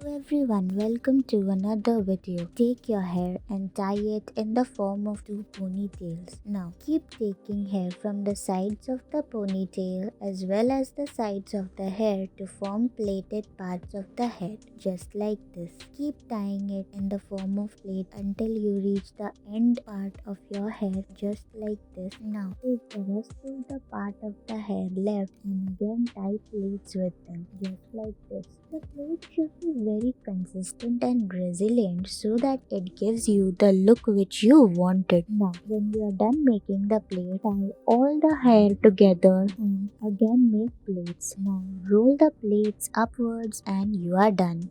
Hello everyone, welcome to another video. Take your hair and tie it in the form of two ponytails. Now keep taking hair from the sides of the ponytail as well as the sides of the hair to form plaited parts of the head, just like this. Keep tying it in the form of plait until you reach the end part of your hair, just like this. Now take the rest of the part of the hair left and again tie plaits with them, just like this. The plate should be very consistent and resilient so that it gives you the look which you wanted. Now, when you are done making the plate, tie all the hair together and again make plaits. Now, roll the plaits upwards and you are done.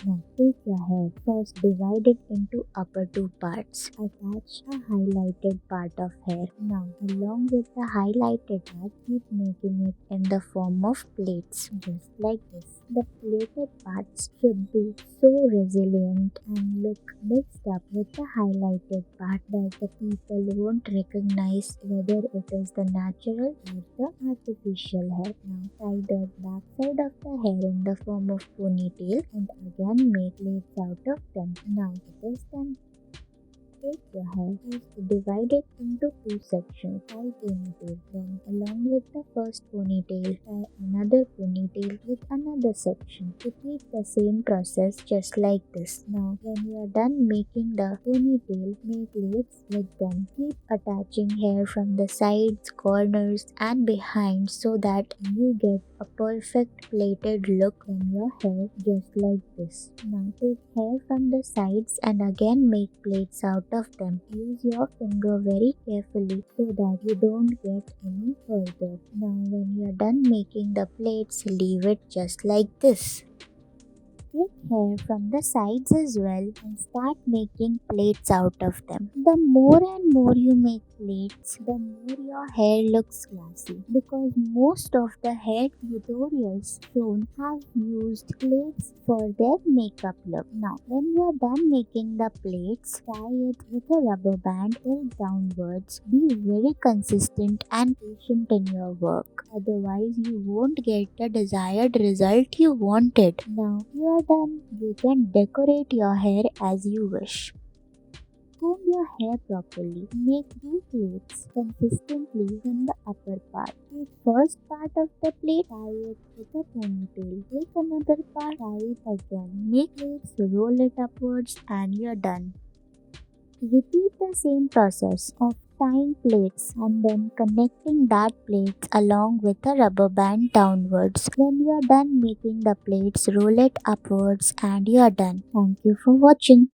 Now take your hair. First divide it into upper two parts. Attach a highlighted part of hair. Now along with the highlighted part, keep making it in the form of plaits, just like this. The plaited parts should be so resilient and look mixed up with the highlighted part that the people won't recognize whether it is the natural or the artificial hair. Now tie the back side of the hair in the form of ponytail and again make plaits out of them. Now it is done. Take your hair and divide it into two sections. Tie ponytail. Then along with the first ponytail, tie another ponytail with another section. Repeat the same process just like this. Now when you are done making the ponytail, make plaits with them. Keep attaching hair from the sides, corners and behind so that you get a perfect plaited look on your hair, just like this. Now take hair from the sides and again make plaits out of them. Use your finger very carefully so that you don't get any further. Now when you are done making the plaits, leave it just like this. Take hair from the sides as well and start making plaits out of them. The more and more you make plaits, the more your hair looks classy, because most of the hair tutorials shown have used plaits for their makeup look. Now, when you are done making the plaits, tie it with a rubber band till downwards. Be very consistent and patient in your work. Otherwise, you won't get the desired result you wanted. Now you are done. You can decorate your hair as you wish. Comb your hair properly. Make two plaits consistently in the upper part. Take first part of the plate, tie it with a ponytail. Take another part, tie it again. Make plaits, roll it upwards, and you're done. Repeat the same process of tying plaits and then connecting that plates along with a rubber band downwards. When you are done making the plates, roll it upwards and you are done. Thank you for watching.